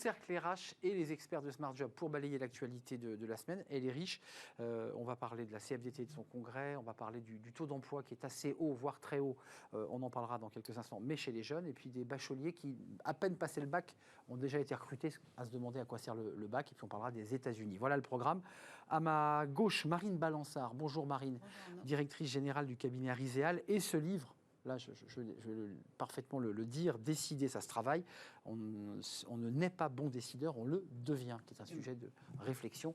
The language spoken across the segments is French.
cercle RH et les experts de Smart Job pour balayer l'actualité de la semaine. Elle est riche. On va parler de la CFDT et de son congrès. On va parler du taux d'emploi qui est assez haut, voire très haut. On en parlera dans quelques instants, mais chez les jeunes. Et puis des bacheliers qui, à peine passé le bac, ont déjà été recrutés à se demander à quoi sert le bac. Et puis on parlera des États-Unis. Voilà le programme. À ma gauche, Marine Balançard. Bonjour Marine, directrice générale du cabinet Ariséal. Et ce livre, là je vais parfaitement le dire, décider, ça se travaille. On ne naît pas bon décideur, on le devient, qui est un sujet de réflexion,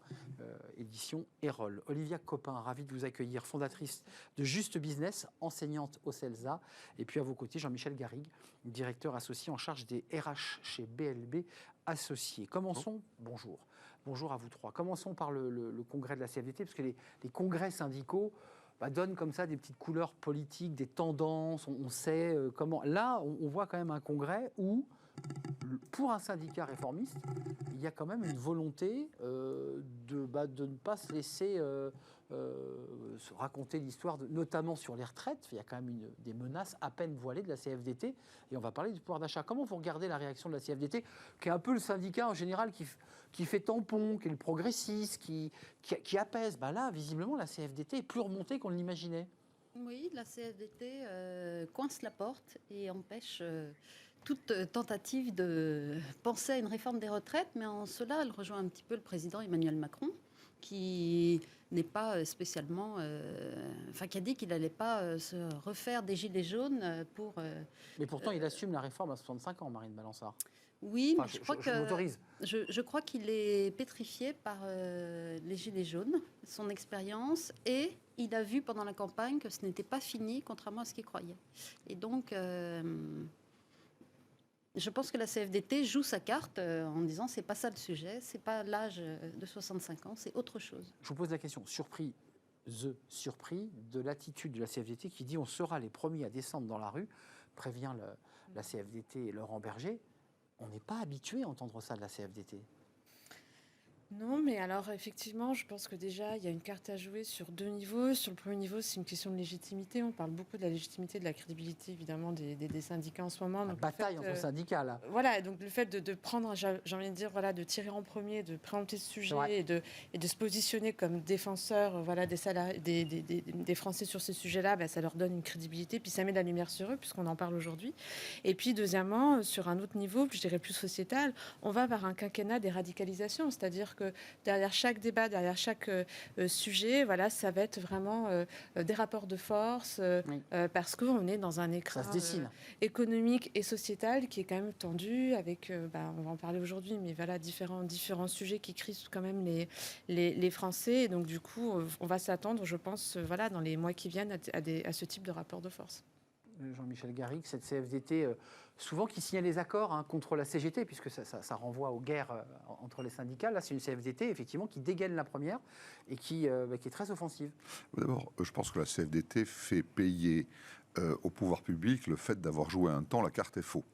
édition Erol. Olivia Copin, ravie de vous accueillir, fondatrice de Juste Business, enseignante au CELSA. Et puis à vos côtés, Jean-Michel Garrigue, directeur associé en charge des RH chez BLB Associés. Commençons, bonjour à vous trois. Commençons par le congrès de la CFDT, parce que les congrès syndicaux donnent comme ça des petites couleurs politiques, des tendances, on sait comment. Là, on voit quand même un congrès où, pour un syndicat réformiste, il y a quand même une volonté de ne pas se laisser se raconter l'histoire, notamment sur les retraites. Il y a quand même des menaces à peine voilées de la CFDT. Et on va parler du pouvoir d'achat. Comment vous regardez la réaction de la CFDT, qui est un peu le syndicat en général qui fait tampon, qui est le progressiste, qui apaise. Là, visiblement, la CFDT est plus remontée qu'on ne l'imaginait. Oui, la CFDT coince la porte et empêche toute tentative de penser à une réforme des retraites, mais en cela, elle rejoint un petit peu le président Emmanuel Macron, qui n'est pas spécialement... qui a dit qu'il n'allait pas se refaire des gilets jaunes pour... mais pourtant, il assume la réforme à 65 ans, Marine Balançard. Oui, mais je crois qu'il est pétrifié par les Gilets jaunes, son expérience, et il a vu pendant la campagne que ce n'était pas fini, contrairement à ce qu'il croyait. Et donc, je pense que la CFDT joue sa carte en disant c'est pas ça le sujet, c'est pas l'âge de 65 ans, c'est autre chose. Je vous pose la question, surpris de l'attitude de la CFDT qui dit on sera les premiers à descendre dans la rue, prévient la CFDT et Laurent Berger. On n'est pas habitué à entendre ça de la CFDT. Non, mais alors effectivement, je pense que déjà, il y a une carte à jouer sur deux niveaux. Sur le premier niveau, c'est une question de légitimité. On parle beaucoup de la légitimité, de la crédibilité, évidemment, des syndicats en ce moment. La bataille entre syndicats, là. Voilà, donc le fait de prendre, j'ai envie de dire, voilà, de tirer en premier, de préempter ce sujet et de se positionner comme défenseur des salariés, des Français sur ces sujets-là, ça leur donne une crédibilité, puis ça met de la lumière sur eux, puisqu'on en parle aujourd'hui. Et puis, deuxièmement, sur un autre niveau, je dirais plus sociétal, on va vers un quinquennat des radicalisations, c'est-à-dire que derrière chaque débat, derrière chaque sujet, ça va être vraiment des rapports de force, parce qu'on est dans un écran économique et sociétal qui est quand même tendu, avec, on va en parler aujourd'hui, mais différents sujets qui crisent quand même les Français. Et donc, du coup, on va s'attendre, je pense, dans les mois qui viennent, à ce type de rapport de force. Jean-Michel Garrigue, cette CFDT, souvent qui signale les accords contre la CGT, puisque ça renvoie aux guerres entre les syndicats. Là, c'est une CFDT, effectivement, qui dégaine la première et qui est très offensive. D'abord, je pense que la CFDT fait payer au pouvoir public le fait d'avoir joué un temps la carte est faux.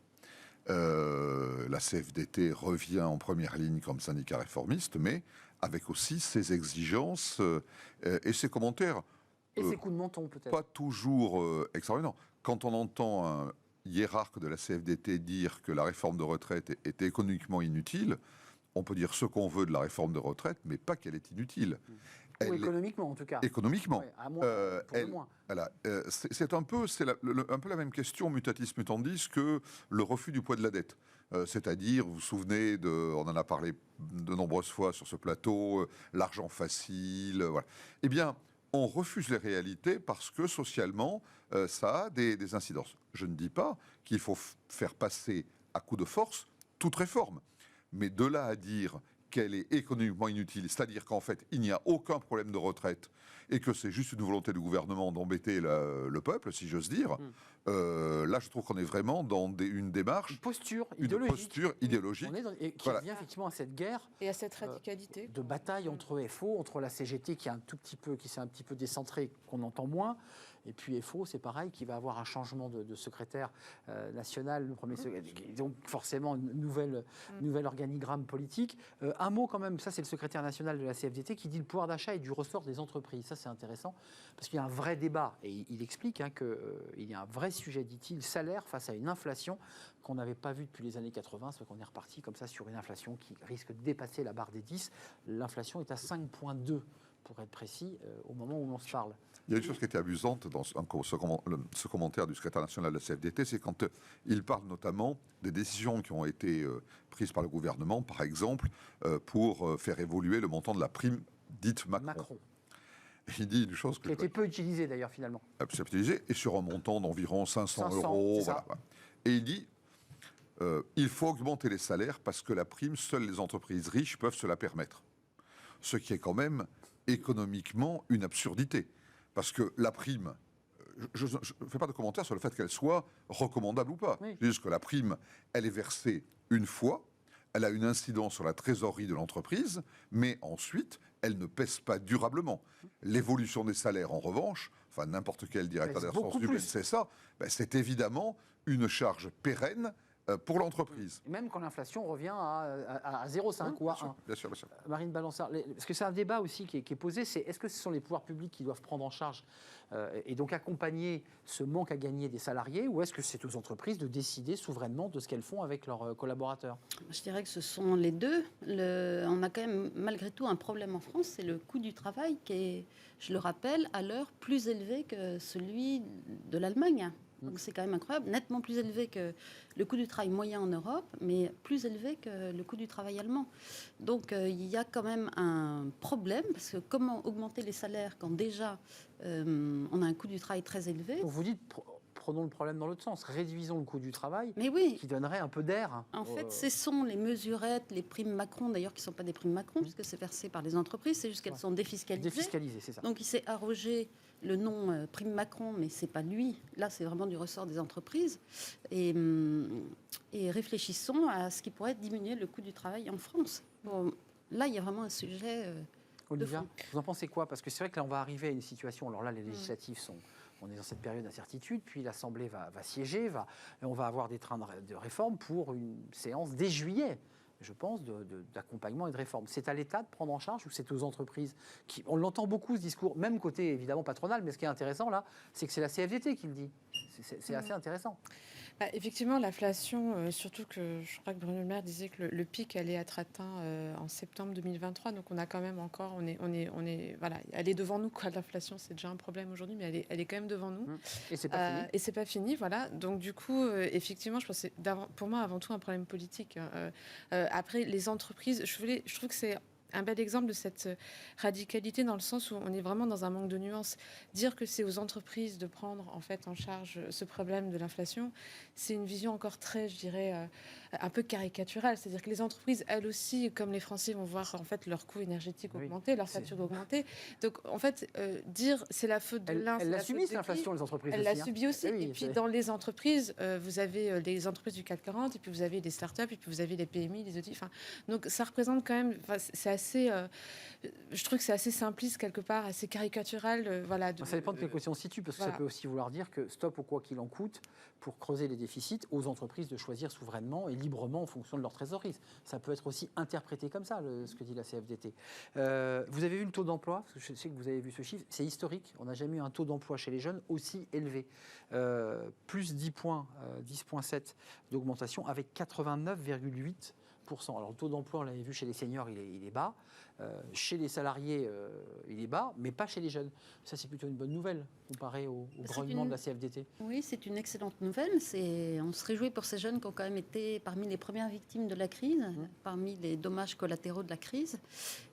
La CFDT revient en première ligne comme syndicat réformiste, mais avec aussi ses exigences et ses commentaires. Et ses coups de menton, peut-être. Pas toujours extraordinaires. Quand on entend un hiérarque de la CFDT dire que la réforme de retraite est économiquement inutile, on peut dire ce qu'on veut de la réforme de retraite, mais pas qu'elle est inutile. Ou économiquement, en tout cas. Économiquement. Ouais, à moins, c'est un peu la même question, mutatis mutandis, que le refus du poids de la dette. C'est-à-dire, vous vous souvenez, on en a parlé de nombreuses fois sur ce plateau, l'argent facile, voilà. Eh bien, on refuse les réalités parce que socialement, ça a des incidences. Je ne dis pas qu'il faut faire passer à coup de force toute réforme. Mais de là à dire qu'elle est économiquement inutile, c'est-à-dire qu'en fait, il n'y a aucun problème de retraite et que c'est juste une volonté du gouvernement d'embêter le peuple, si j'ose dire, là, je trouve qu'on est vraiment dans une démarche... Une posture idéologique. On est et qui revient effectivement à cette guerre... Et à cette radicalité. De bataille entre FO, entre la CGT qui s'est un petit peu décentrée, qu'on entend moins, Et puis FO, c'est pareil, qui va avoir un changement de secrétaire national, le premier donc forcément une nouvel organigramme politique. Un mot quand même, ça c'est le secrétaire national de la CFDT qui dit le pouvoir d'achat est du ressort des entreprises. Ça c'est intéressant parce qu'il y a un vrai débat et il explique qu'il y a un vrai sujet, dit-il, salaire face à une inflation qu'on n'avait pas vue depuis les années 80, c'est qu'on est reparti comme ça sur une inflation qui risque de dépasser la barre des 10. L'inflation est à 5,2 pour être précis, au moment où l'on se parle. Il y a une chose qui était amusante dans ce commentaire du secrétaire national de la CFDT, c'est quand il parle notamment des décisions qui ont été prises par le gouvernement, par exemple, pour faire évoluer le montant de la prime dite Macron. Et il dit une chose qui a été peu utilisée d'ailleurs finalement. Peu utilisée, et sur un montant d'environ 500 euros. Voilà. Et il dit il faut augmenter les salaires parce que la prime, seules les entreprises riches peuvent se la permettre. Ce qui est quand même économiquement une absurdité. Parce que la prime, je ne fais pas de commentaire sur le fait qu'elle soit recommandable ou pas. Oui. C'est juste que la prime, elle est versée une fois, elle a une incidence sur la trésorerie de l'entreprise, mais ensuite, elle ne pèse pas durablement. L'évolution des salaires, en revanche, enfin n'importe quel directeur des ressources humaines sait ça, c'est évidemment une charge pérenne pour l'entreprise. Même quand l'inflation revient à 0,5 ou à 1. Bien sûr. Marine Balançard, parce que c'est un débat aussi qui est posé, c'est est-ce que ce sont les pouvoirs publics qui doivent prendre en charge et donc accompagner ce manque à gagner des salariés, ou est-ce que c'est aux entreprises de décider souverainement de ce qu'elles font avec leurs collaborateurs? Je dirais que ce sont les deux. On a quand même malgré tout un problème en France, c'est le coût du travail qui est, je le rappelle, à l'heure plus élevé que celui de l'Allemagne. Donc c'est quand même incroyable, nettement plus élevé que le coût du travail moyen en Europe, mais plus élevé que le coût du travail allemand. Donc il y a quand même un problème, parce que comment augmenter les salaires quand déjà on a un coût du travail très élevé? Donc vous dites, prenons le problème dans l'autre sens, réduisons le coût du travail, mais oui, qui donnerait un peu d'air. En fait, ce sont les mesurettes, les primes Macron, d'ailleurs, qui ne sont pas des primes Macron, puisque c'est versé par les entreprises, c'est juste qu'elles sont défiscalisées. Défiscalisées, c'est ça. Donc il s'est arrogé le nom prime Macron, mais ce n'est pas lui. Là, c'est vraiment du ressort des entreprises. Et réfléchissons à ce qui pourrait diminuer le coût du travail en France. Bon, là, il y a vraiment un sujet Olivia, vous en pensez quoi? Parce que c'est vrai que là, on va arriver à une situation, alors là, les législatives sont... On est dans cette période d'incertitude, puis l'Assemblée va siéger, et on va avoir des trains de réforme pour une séance dès juillet, je pense, d'accompagnement et de réforme. C'est à l'État de prendre en charge ou c'est aux entreprises on l'entend beaucoup, ce discours, même côté évidemment patronal, mais ce qui est intéressant là, c'est que c'est la CFDT qui le dit. C'est assez intéressant. Effectivement, l'inflation, surtout que je crois que Bruno Le Maire disait que le pic allait être atteint en septembre 2023. Donc on a quand même encore, voilà, elle est devant nous quoi. L'inflation, c'est déjà un problème aujourd'hui, mais elle est quand même devant nous. Et c'est pas fini. Et c'est pas fini, voilà. Donc du coup, effectivement, je pense que c'est pour moi avant tout un problème politique. Après, les entreprises, je trouve que c'est un bel exemple de cette radicalité dans le sens où on est vraiment dans un manque de nuances. Dire que c'est aux entreprises de prendre en fait en charge ce problème de l'inflation, c'est une vision encore très, je dirais, un peu caricaturale. C'est-à-dire que les entreprises, elles aussi, comme les Français, vont voir en fait leur coût énergétique augmenter, leur facture augmenter. Donc en fait, dire c'est la faute de l'un, elles la subissent l'inflation, les entreprises. Elles la subissent aussi. Oui, et puis dans les entreprises, vous avez les entreprises du CAC 40, et puis vous avez des startups, et puis vous avez les PMI, les outils. Enfin, donc ça représente quand même. C'est assez. Je trouve que c'est assez simpliste quelque part, assez caricatural. Voilà. Ça dépend de quel côté on se situe, parce que ça peut aussi vouloir dire que stop au quoi qu'il en coûte pour creuser les déficits aux entreprises de choisir souverainement et librement en fonction de leur trésorerie. Ça peut être aussi interprété comme ça, ce que dit la CFDT. Vous avez vu le taux d'emploi? Parce que je sais que vous avez vu ce chiffre. C'est historique. On n'a jamais eu un taux d'emploi chez les jeunes aussi élevé. Plus 10 points, 10,7 d'augmentation avec 89,8%. Alors le taux d'emploi, on l'avait vu chez les seniors, il est bas. Chez les salariés, il est bas, mais pas chez les jeunes. Ça, c'est plutôt une bonne nouvelle comparé au grognement de la CFDT. Oui, c'est une excellente nouvelle. On se réjouit pour ces jeunes qui ont quand même été parmi les premières victimes de la crise, parmi les dommages collatéraux de la crise.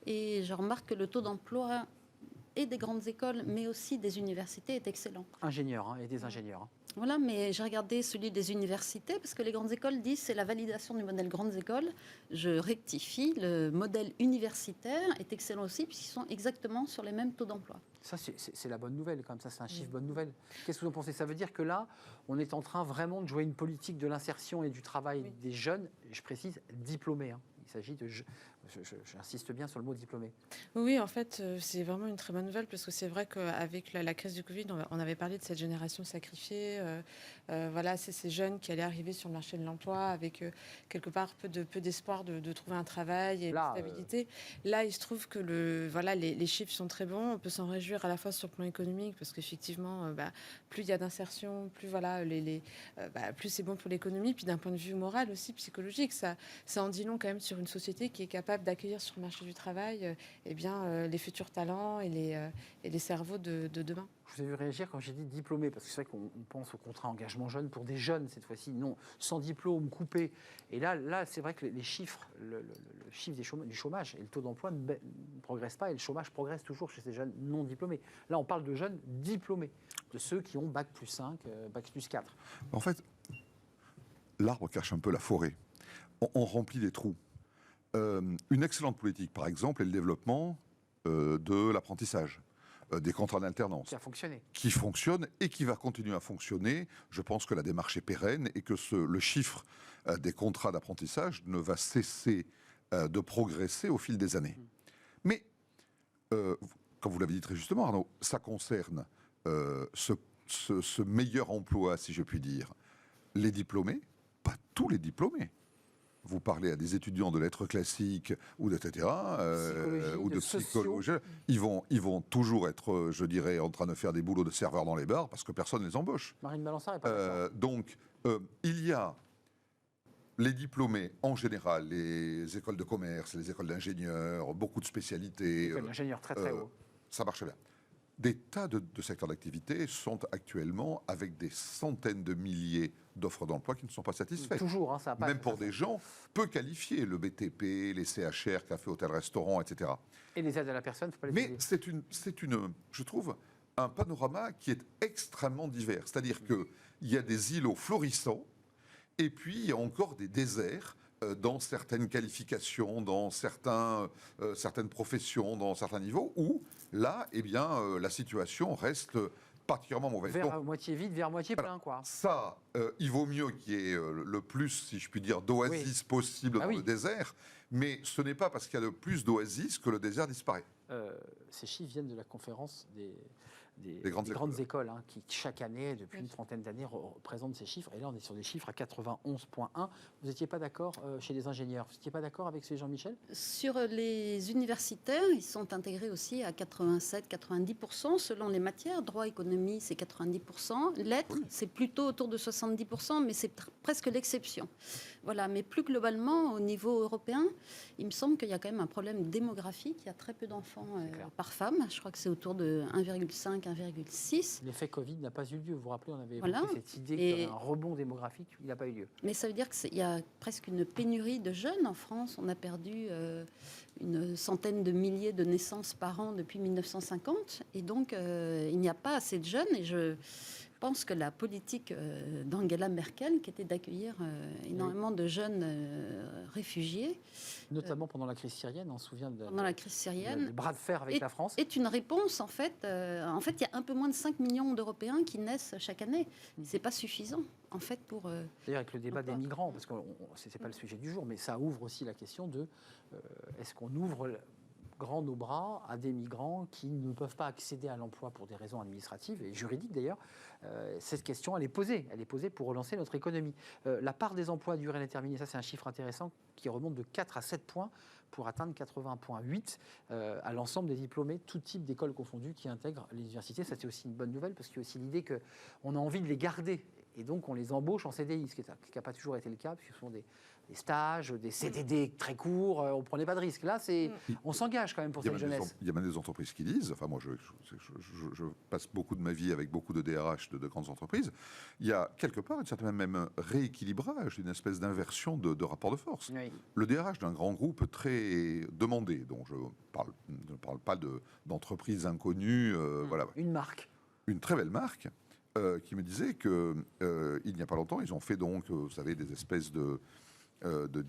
Et je remarque que le taux d'emploi et des grandes écoles, mais aussi des universités, est excellent. Ingénieurs et des ingénieurs. Voilà, mais j'ai regardé celui des universités, parce que les grandes écoles disent que c'est la validation du modèle grandes écoles. Je rectifie, le modèle universitaire est excellent aussi, puisqu'ils sont exactement sur les mêmes taux d'emploi. Ça, c'est la bonne nouvelle, quand même. Ça, c'est un chiffre bonne nouvelle. Qu'est-ce que vous en pensez? Ça veut dire que là, on est en train vraiment de jouer une politique de l'insertion et du travail des jeunes, je précise, diplômés. Il s'agit de... J'insiste bien sur le mot diplômé. Oui, en fait, c'est vraiment une très bonne nouvelle parce que c'est vrai qu'avec la crise du Covid, on avait parlé de cette génération sacrifiée. Voilà, c'est ces jeunes qui allaient arriver sur le marché de l'emploi avec quelque part peu d'espoir de trouver un travail et Là, une stabilité. Là, il se trouve que les chiffres sont très bons. On peut s'en réjouir à la fois sur le plan économique parce qu'effectivement, plus il y a d'insertion, plus voilà, plus c'est bon pour l'économie. Puis d'un point de vue moral aussi, psychologique, ça en dit long quand même sur une société qui est capable d'accueillir sur le marché du travail les futurs talents et les cerveaux de demain. Je vous ai vu réagir quand j'ai dit diplômé, parce que c'est vrai qu'on pense au contrat engagement jeune pour des jeunes cette fois-ci, non, sans diplôme, coupé. Et là c'est vrai que les chiffres, le chiffre du chômage et le taux d'emploi ne progressent pas, et le chômage progresse toujours chez ces jeunes non diplômés. Là, on parle de jeunes diplômés, de ceux qui ont bac plus 5, bac plus 4. En fait, l'arbre cache un peu la forêt. On remplit des trous. Une excellente politique, par exemple, est le développement de l'apprentissage, des contrats d'alternance. Qui a fonctionné. Qui fonctionne et qui va continuer à fonctionner. Je pense que la démarche est pérenne et que le chiffre des contrats d'apprentissage ne va cesser de progresser au fil des années. Mais, comme vous l'avez dit très justement, Arnaud, ça concerne ce meilleur emploi, si je puis dire, les diplômés, pas tous les diplômés. Vous parlez à des étudiants de lettres classiques ou etc. Ou de psychologie, ils vont toujours être, je dirais, en train de faire des boulots de serveurs dans les bars parce que personne ne les embauche. Marine Balançard n'est pas d'accord. Donc, il y a les diplômés en général, les écoles de commerce, les écoles d'ingénieurs, beaucoup de spécialités. École d'ingénieurs très très haut. Ça marche bien. Des tas de secteurs d'activité sont actuellement avec des centaines de milliers d'offres d'emploi qui ne sont pas satisfaites. Toujours, hein, ça n'a pas. Même pour des gens peu qualifiés, le BTP, les CHR, café, hôtel, restaurant, etc. Et les aides à la personne, il ne faut pas les Mais oublier. c'est une, je trouve, un panorama qui est extrêmement divers. C'est-à-dire qu'il y a des îlots florissants et puis il y a encore des déserts dans certaines qualifications, dans certaines professions, dans certains niveaux, où là, eh bien, la situation reste particulièrement mauvaise. Vers à moitié vide, vers moitié plein, quoi. Ça, il vaut mieux qu'il y ait le plus, si je puis dire, d'oasis possible dans le désert, mais ce n'est pas parce qu'il y a de plus d'oasis que le désert disparaît. Ces chiffres viennent de la conférence des grandes écoles, hein, qui chaque année, depuis une trentaine d'années, représentent ces chiffres. Et là, on est sur des chiffres à 91,1. Vous n'étiez pas d'accord chez les ingénieurs? Vous n'étiez pas d'accord avec ces Jean-Michel? Sur les universitaires, ils sont intégrés aussi à 87-90% selon les matières. Droit, économie, c'est 90%. Lettres, c'est plutôt autour de 70%, mais c'est presque l'exception. Voilà. Mais plus globalement, au niveau européen, il me semble qu'il y a quand même un problème démographique. Il y a très peu d'enfants par femme. Je crois que c'est autour de 1,5, 1,6. L'effet Covid n'a pas eu lieu. Vous vous rappelez, on avait évoqué cette idée qu'il y avait un rebond démographique. Il n'a pas eu lieu. Mais ça veut dire qu'il y a presque une pénurie de jeunes en France. On a perdu une centaine de milliers de naissances par an depuis 1950. Et donc, il n'y a pas assez de jeunes. Et je pense que la politique d'Angela Merkel, qui était d'accueillir énormément de jeunes réfugiés, notamment pendant la crise syrienne, on se souvient pendant la crise syrienne, le bras de fer avec la France, est une réponse en fait. En fait, il y a un peu moins de 5 millions d'Européens qui naissent chaque année. C'est pas suffisant en fait pour. D'ailleurs, avec le débat des migrants, parce que c'est pas le sujet du jour, mais ça ouvre aussi la question de est-ce qu'on ouvre grand nos bras à des migrants qui ne peuvent pas accéder à l'emploi pour des raisons administratives et juridiques d'ailleurs. Cette question, elle est posée pour relancer notre économie. La part des emplois à durée indéterminée, ça c'est un chiffre intéressant qui remonte de 4 à 7 points pour atteindre 80,8 à l'ensemble des diplômés, tout type d'écoles confondues qui intègrent les universités. Ça c'est aussi une bonne nouvelle parce qu'il y a aussi l'idée qu'on a envie de les garder et donc on les embauche en CDI, ce qui n'a pas toujours été le cas, puisque ce sont des stages, des CDD très courts, on ne prenait pas de risque. Là, on s'engage quand même pour cette jeunesse. Il y a même des entreprises qui disent, enfin moi je passe beaucoup de ma vie avec beaucoup de DRH de grandes entreprises, il y a quelque part un certain même rééquilibrage, une espèce d'inversion de rapport de force. Oui. Le DRH d'un grand groupe très demandé, dont je ne parle pas d'entreprises inconnues, voilà. Une marque. Une très belle marque, qui me disait qu'il n'y a pas longtemps, ils ont fait donc, vous savez, des espèces de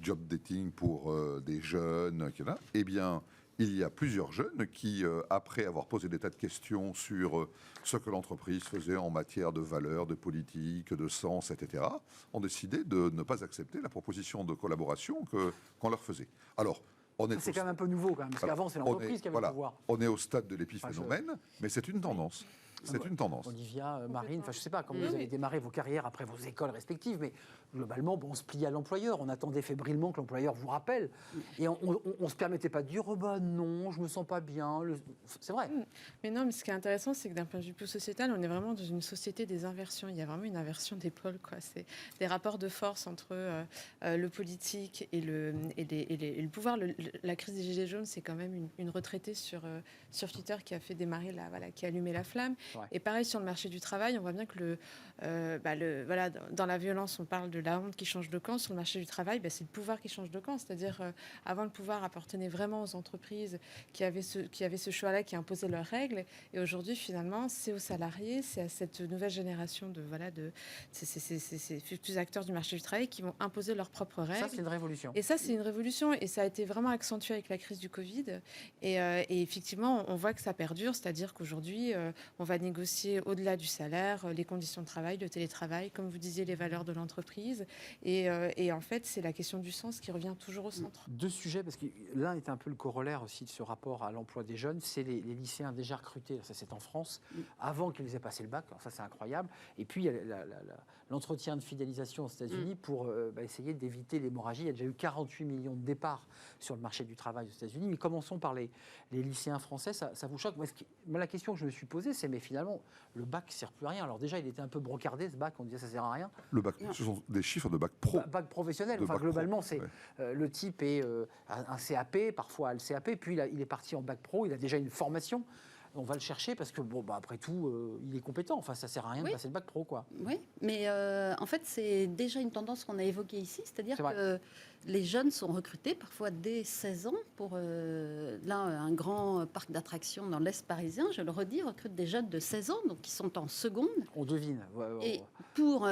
job dating pour des jeunes, etc. Eh bien, il y a plusieurs jeunes qui, après avoir posé des tas de questions sur ce que l'entreprise faisait en matière de valeurs, de politique, de sens, etc., ont décidé de ne pas accepter la proposition de collaboration qu'on leur faisait. Alors, C'est quand même un peu nouveau, quand même, parce qu'avant, c'est l'entreprise qui avait le pouvoir. On est au stade de l'épiphénomène, mais c'est une tendance. C'est une tendance. Olivia, Marine, je ne sais pas comment vous avez démarré vos carrières après vos écoles respectives, mais globalement, on se pliait à l'employeur. On attendait fébrilement que l'employeur vous rappelle. Et on ne se permettait pas de dire non, je ne me sens pas bien. C'est vrai. Mais non, mais ce qui est intéressant, c'est que d'un point de vue plus sociétal, on est vraiment dans une société des inversions. Il y a vraiment une inversion des pôles, quoi. C'est des rapports de force entre le politique et le pouvoir. La crise des Gilets jaunes, c'est quand même une retraitée sur Twitter qui a fait démarrer, qui a allumé la flamme. Ouais. Et pareil, sur le marché du travail, on voit bien que dans la violence, on parle de la honte qui change de camp. Sur le marché du travail, c'est le pouvoir qui change de camp. C'est-à-dire, avant, le pouvoir appartenait vraiment aux entreprises qui avaient ce choix-là, qui imposaient leurs règles. Et aujourd'hui, finalement, c'est aux salariés, c'est à cette nouvelle génération de ces futurs acteurs du marché du travail qui vont imposer leurs propres règles. Ça, c'est une révolution. Et ça, c'est une révolution. Et ça a été vraiment accentué avec la crise du Covid. Et effectivement, on voit que ça perdure. C'est-à-dire qu'aujourd'hui, on va négocier au-delà du salaire, les conditions de travail, le télétravail, comme vous disiez, les valeurs de l'entreprise. Et en fait, c'est la question du sens qui revient toujours au centre. Deux sujets, parce que l'un est un peu le corollaire aussi de ce rapport à l'emploi des jeunes, c'est les lycéens déjà recrutés, ça c'est en France, avant qu'ils aient passé le bac, alors ça c'est incroyable. Et puis il y a l'entretien de fidélisation aux États-Unis pour essayer d'éviter l'hémorragie. Il y a déjà eu 48 millions de départs sur le marché du travail aux États-Unis. Mais commençons par les lycéens français, ça vous choque? Moi, la question que je me suis posée, c'est mais finalement, le bac ne sert plus à rien. Alors déjà, il était un peu brocardé, ce bac, on disait ça ne sert à rien. Le bac, ce sont des chiffres de bac pro. Bac professionnel, enfin globalement, c'est le type est un CAP, parfois le CAP, puis il est parti en bac pro, il a déjà une formation. On va le chercher parce que, après tout, il est compétent. Enfin, ça ne sert à rien de passer le bac pro, quoi. Oui, mais en fait, c'est déjà une tendance qu'on a évoquée ici. C'est-à-dire que les jeunes sont recrutés parfois dès 16 ans pour, là, un grand parc d'attractions dans l'Est parisien, je le redis, recrute des jeunes de 16 ans, donc qui sont en seconde. On devine. Et pour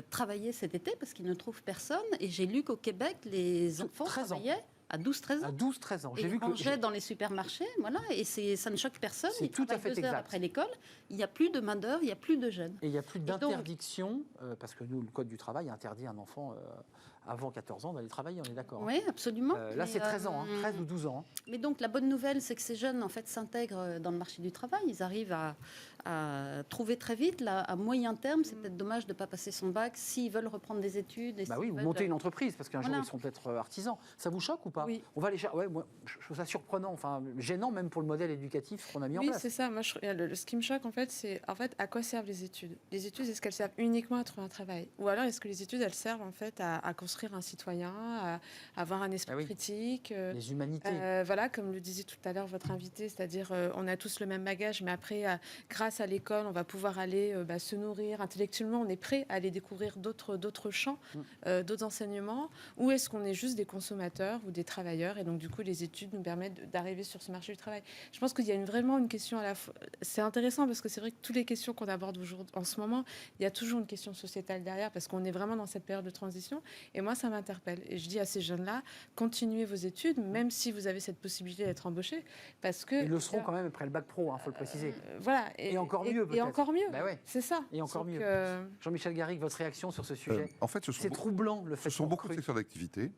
travailler cet été, parce qu'ils ne trouvent personne. Et j'ai lu qu'au Québec, les enfants travaillaient à 12-13 ans. À 12-13 ans. J'ai vu que dans les supermarchés, voilà, et ça ne choque personne. C'est tout à fait exact. Après l'école, il n'y a plus de main-d'œuvre, il n'y a plus de jeunes. Et il n'y a plus d'interdiction, parce que nous, le Code du travail interdit à un enfant avant 14 ans d'aller travailler, on est d'accord. Oui, absolument. Là, c'est 13 ans, 13 ou 12 ans. Mais donc, la bonne nouvelle, c'est que ces jeunes, en fait, s'intègrent dans le marché du travail. Ils arrivent à trouver très vite. Là, à moyen terme, c'est peut-être dommage de ne pas passer son bac s'ils veulent reprendre des études. Oui, ou monter une entreprise, parce qu'un jour, ils seront peut-être artisans. Ça vous choque ou pas? Oui. On va les moi, je trouve ça surprenant, enfin, gênant même pour le modèle éducatif qu'on a mis en place. Oui, c'est ça. Moi, ce qui me choque, en fait, c'est à quoi servent les études? Les études, est-ce qu'elles servent uniquement à trouver un travail? Ou alors, est-ce que les études, elles servent, en fait, à construire un citoyen, à avoir un esprit critique? Les humanités. Voilà, comme le disait tout à l'heure votre invité, c'est-à-dire on a tous le même bagage, mais après, grâce à l'école, on va pouvoir aller se nourrir intellectuellement. On est prêt à aller découvrir d'autres champs, d'autres enseignements. Ou est-ce qu'on est juste des consommateurs ou des travailleurs? Et donc, du coup, les études nous permettent d'arriver sur ce marché du travail. Je pense qu'il y a vraiment une question à la fois. C'est intéressant parce que c'est vrai que toutes les questions qu'on aborde aujourd'hui, en ce moment, il y a toujours une question sociétale derrière parce qu'on est vraiment dans cette période de transition. Et moi, ça m'interpelle. Et je dis à ces jeunes-là, continuez vos études, même si vous avez cette possibilité d'être embauchés, parce que... Ils le seront quand même après le bac pro, il faut le préciser. Voilà. Et encore mieux, peut-être. Et encore mieux, c'est ça. Et encore mieux. Jean-Michel Garrigue, votre réaction sur ce sujet? En fait, c'est troublant, le fait ce sont beaucoup de secteurs d'activité,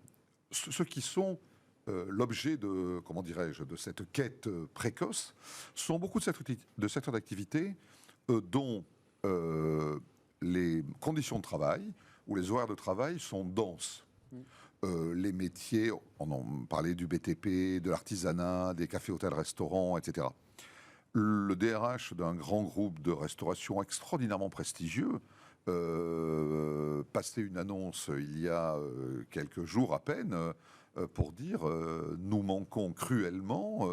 ceux qui sont l'objet de, comment dirais-je, de cette quête précoce, sont beaucoup de secteurs d'activité dont les conditions de travail ou les horaires de travail sont denses. Les métiers, on en parlait du BTP, de l'artisanat, des cafés, hôtels, restaurants, etc. Le DRH d'un grand groupe de restauration extraordinairement prestigieux passait une annonce il y a quelques jours à peine pour dire nous manquons cruellement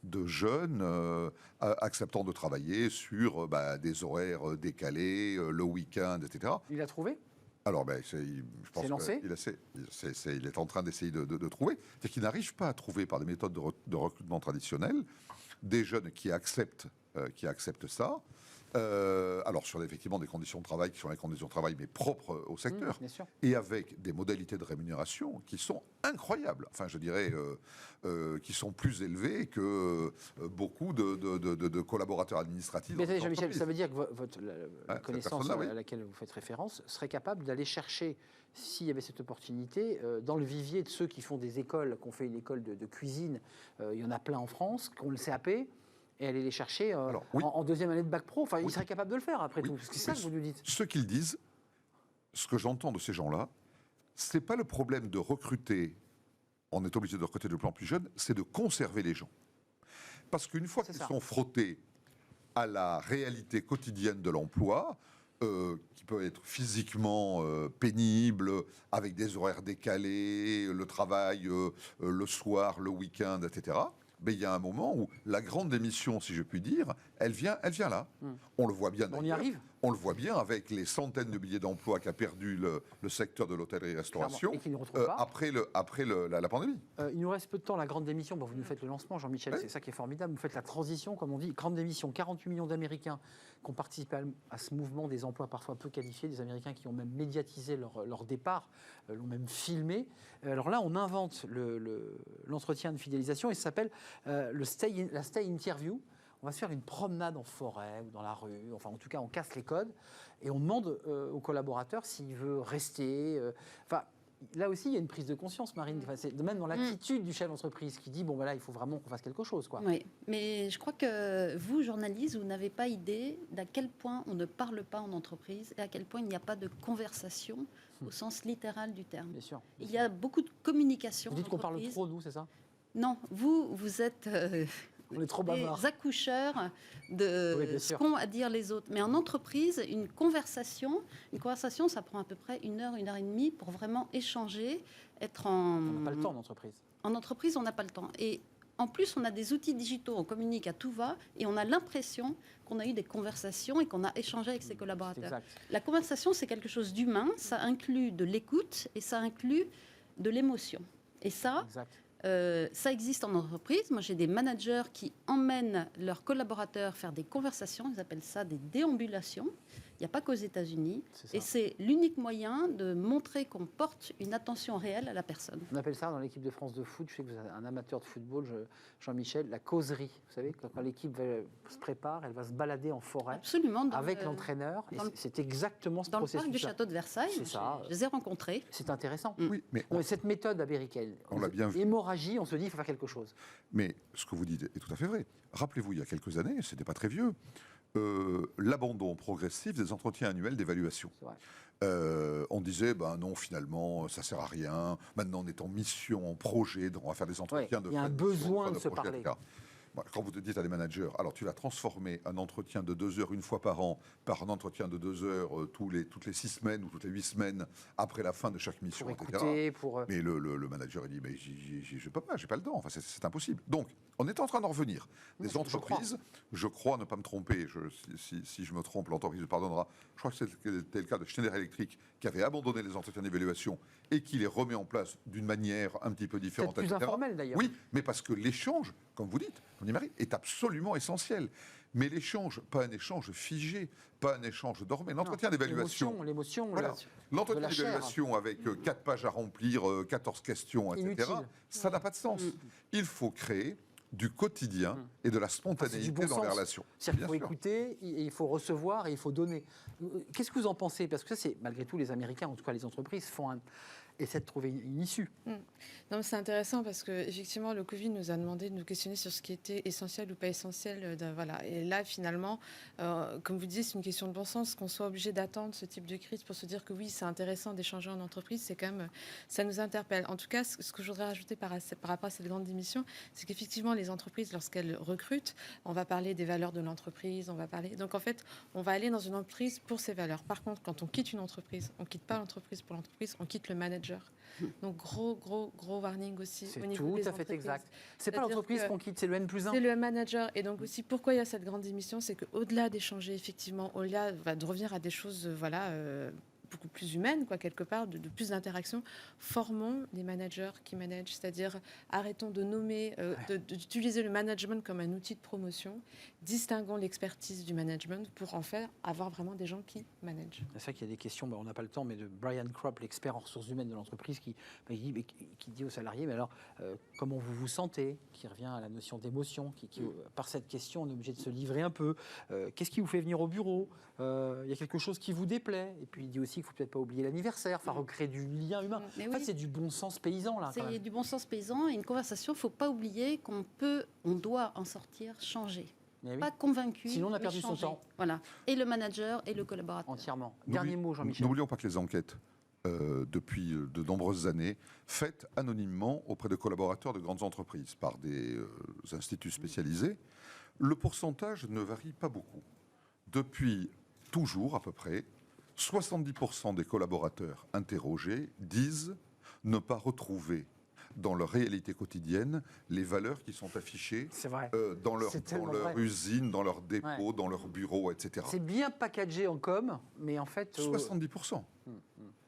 de jeunes acceptant de travailler sur des horaires décalés, le week-end, etc. Il a trouvé? Alors, je pense qu'il est en train d'essayer de trouver. C'est qu'il n'arrive pas à trouver par des méthodes de recrutement traditionnelles des jeunes qui acceptent ça. Alors, sur effectivement des conditions de travail qui sont les conditions de travail, mais propres au secteur, bien sûr. et avec des modalités de rémunération qui sont incroyables. Enfin, je dirais, qui sont plus élevées que beaucoup de collaborateurs administratifs. Mais attendez, Jean-Michel, d'entreprises. ça veut dire que la cette connaissance personne-là, oui. à laquelle vous faites référence serait capable d'aller chercher, s'il y avait cette opportunité, dans le vivier de ceux qui font des écoles, qu'on fait une école de cuisine, il y en a plein en France, qu'on le CAP, et aller les chercher Alors, oui. en deuxième année de bac pro. Enfin, Oui. ils seraient capables de le faire après Oui. tout. Parce que c'est ça Oui. que vous nous dites. Ce qu'ils disent, ce que j'entends de ces gens-là, c'est pas le problème de recruter, on est obligé de recruter de plus en plus jeunes, c'est de conserver les gens. Parce qu'une fois C'est qu'ils ça. sont frottés à la réalité quotidienne de l'emploi, qui peut être physiquement pénible, avec des horaires décalés, le travail le soir, le week-end, etc., mais il y a un moment où la grande démission, si je puis dire, elle vient là. On le voit bien On y d'ailleurs. arrive. On le voit bien avec les centaines de milliers d'emplois qu'a perdu le secteur de l'hôtellerie-restauration Clairement. Et qu'il ne retrouve pas. après la pandémie. Il nous reste peu de temps, la grande démission. Bon, vous nous faites le lancement, Jean-Michel, Oui. c'est ça qui est formidable. Vous faites la transition, comme on dit, grande démission. 48 millions d'Américains qui ont participé à ce mouvement des emplois parfois peu qualifiés, des Américains qui ont même médiatisé leur départ, l'ont même filmé. Alors là, on invente l'entretien de fidélisation et ça s'appelle la Stay Interview. On va se faire une promenade en forêt ou dans la rue, enfin en tout cas on casse les codes et on demande au collaborateur s'il veut rester. Enfin, là aussi il y a une prise de conscience, Marine, enfin, c'est même dans l'attitude du chef d'entreprise qui dit bon voilà, il faut vraiment qu'on fasse quelque chose, quoi. Oui, mais je crois que vous, journalistes, vous n'avez pas idée d'à quel point on ne parle pas en entreprise et à quel point il n'y a pas de conversation au sens littéral du terme. Bien sûr. Il y a beaucoup de communication. Vous dites qu'on parle d'entreprise. trop, nous, c'est ça? Non, vous êtes On est trop bavards. des accoucheurs de Oui, bien ce sûr. qu'ont à dire les autres. Mais en entreprise, une conversation, ça prend à peu près une heure et demie pour vraiment échanger, être en... On n'a pas le temps en entreprise. En entreprise, on n'a pas le temps. Et en plus, on a des outils digitaux, on communique à tout va, et on a l'impression qu'on a eu des conversations et qu'on a échangé avec ses C'est collaborateurs. exact. La conversation, c'est quelque chose d'humain, ça inclut de l'écoute et ça inclut de l'émotion. Et ça, Exact. ça existe en entreprise. Moi, j'ai des managers qui emmènent leurs collaborateurs faire des conversations. Ils appellent ça des déambulations. Il n'y a pas qu'aux États-Unis. C'est ça. Et c'est l'unique moyen de montrer qu'on porte une attention réelle à la personne. On appelle ça dans l'équipe de France de foot, je sais que vous êtes un amateur de football, Jean-Michel, la causerie. Vous savez, quand l'équipe se prépare, elle va se balader en forêt Absolument. avec l'entraîneur. Et dans le- c'est exactement ce Dans le parc du processus. château de Versailles, C'est ça. je les ai rencontrés. C'est intéressant. Oui, mais Non, mais cette méthode américaine, On l'a bien vu. hémorragie, on se dit il faut faire quelque chose. Mais ce que vous dites est tout à fait vrai. Rappelez-vous, il y a quelques années, ce n'était pas très vieux, l'abandon progressif des entretiens annuels d'évaluation. C'est vrai. On disait, ben non, finalement, ça sert à rien. Maintenant, on est en mission, en projet, on va faire des entretiens de il y a un fin de besoin mission, de se projet, parler. etc. Voilà, quand vous dites à des managers, alors tu vas transformer un entretien de 2 heures une fois par an par un entretien de 2 heures toutes les 6 semaines ou toutes les 8 semaines après la fin de chaque mission, Pour etc. écouter, pour... Mais le manager, il dit, mais je peux pas, j'ai pas le temps. Enfin, c'est impossible. Donc, on est en train d'en revenir. Des je entreprises, je crois ne pas me tromper, si je me trompe, l'entreprise me pardonnera. Je crois que c'était le cas de Schneider Electric, qui avait abandonné les entretiens d'évaluation et qui les remet en place d'une manière un petit peu différente. Peut-être plus etc. informel, d'ailleurs. Oui, mais parce que l'échange, comme vous dites, on dit Marie, est absolument essentiel. Mais l'échange, pas un échange figé, pas un échange dormant. L'entretien Non, d'évaluation. L'émotion, Voilà. de L'entretien la chair. d'évaluation avec 4 pages à remplir, 14 questions, etc., Inutile. ça n'a pas de sens. Il faut créer du quotidien et de la spontanéité bon dans sens. les relations. C'est-à-dire qu'il Bien faut sûr. écouter, il faut recevoir et il faut donner. Qu'est-ce que vous en pensez? Parce que ça, c'est malgré tout, les Américains, en tout cas les entreprises, essaient de trouver une issue. Non, mais c'est intéressant parce que effectivement, le Covid nous a demandé de nous questionner sur ce qui était essentiel ou pas essentiel. Voilà. Et là, finalement, comme vous disiez, c'est une question de bon sens. Qu'on soit obligé d'attendre ce type de crise pour se dire que oui, c'est intéressant d'échanger en entreprise, c'est quand même, ça nous interpelle. En tout cas, ce que je voudrais rajouter par rapport à cette grande démission, c'est qu'effectivement, les entreprises, lorsqu'elles recrutent, on va parler des valeurs de l'entreprise, on va parler. Donc en fait, on va aller dans une entreprise pour ses valeurs. Par contre, quand on quitte une entreprise, on quitte pas l'entreprise pour l'entreprise, on quitte le manager. Donc gros warning aussi C'est au niveau tout des à fait entreprises. exact. C'est pas C'est-à-dire l'entreprise que qu'on quitte, c'est le N+1. C'est le manager. Et donc aussi, pourquoi il y a cette grande démission, c'est qu'au-delà d'échanger, effectivement, au-delà de revenir à des choses, beaucoup plus humaine, quoi, quelque part, de plus d'interaction. Formons les managers qui managent, c'est-à-dire arrêtons de nommer, d'utiliser le management comme un outil de promotion, distinguons l'expertise du management pour en faire avoir vraiment des gens qui managent. C'est ça qu'il y a des questions, on n'a pas le temps, mais de Brian Kropp, l'expert en ressources humaines de l'entreprise, qui dit aux salariés, mais alors, comment vous vous sentez, qui revient à la notion d'émotion, par cette question, on est obligé de se livrer un peu. Qu'est-ce qui vous fait venir au bureau ? Il y a quelque chose qui vous déplaît. Et puis il dit aussi qu'il ne faut peut-être pas oublier l'anniversaire, enfin recréer du lien humain. Mais en fait, oui. c'est du bon sens paysan, là. C'est du bon sens paysan et une conversation, il ne faut pas oublier on doit en sortir changé. Oui. Pas convaincu. Sinon, on a mais perdu son changé. temps. Voilà. Et le manager et le collaborateur. Entièrement. Dernier mot, Jean-Michel. N'oublions pas que les enquêtes, depuis de nombreuses années, faites anonymement auprès de collaborateurs de grandes entreprises par des instituts spécialisés, le pourcentage ne varie pas beaucoup. Depuis toujours, à peu près, 70% des collaborateurs interrogés disent ne pas retrouver dans leur réalité quotidienne les valeurs qui sont affichées dans leur usine, dans leur dépôt, dans leur bureau, etc. C'est bien packagé en com, mais en fait... 70%.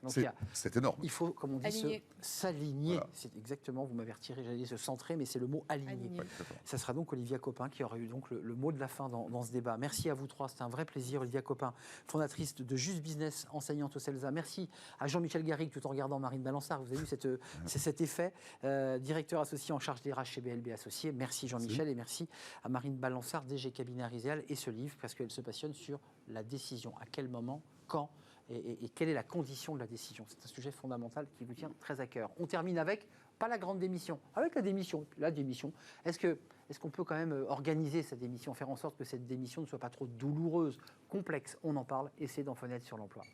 Donc c'est énorme. Il faut, comme on dit, s'aligner. Voilà. C'est exactement, vous m'avez retiré, j'allais dire se centrer, mais c'est le mot aligner. Ouais, Ça sera donc Olivia Copin qui aura eu donc le mot de la fin dans ce débat. Merci à vous trois, c'était un vrai plaisir. Olivia Copin, fondatrice de Just Business, enseignante au CELSA. Merci à Jean-Michel Garrigue, tout en regardant Marine Balançard. Vous avez vu cet effet. Directeur associé en charge des RH chez BLB Associés. Merci Jean-Michel et merci à Marine Balançard, DG Cabinet Ariséal, et ce livre, parce qu'elle se passionne sur la décision. À quel moment, quand et quelle est la condition de la décision. C'est un sujet fondamental qui vous tient très à cœur. On termine avec, pas la grande démission, avec la démission. La démission, est-ce qu'on peut quand même organiser cette démission, faire en sorte que cette démission ne soit pas trop douloureuse, complexe? On en parle et c'est dans Fenêtre sur l'emploi.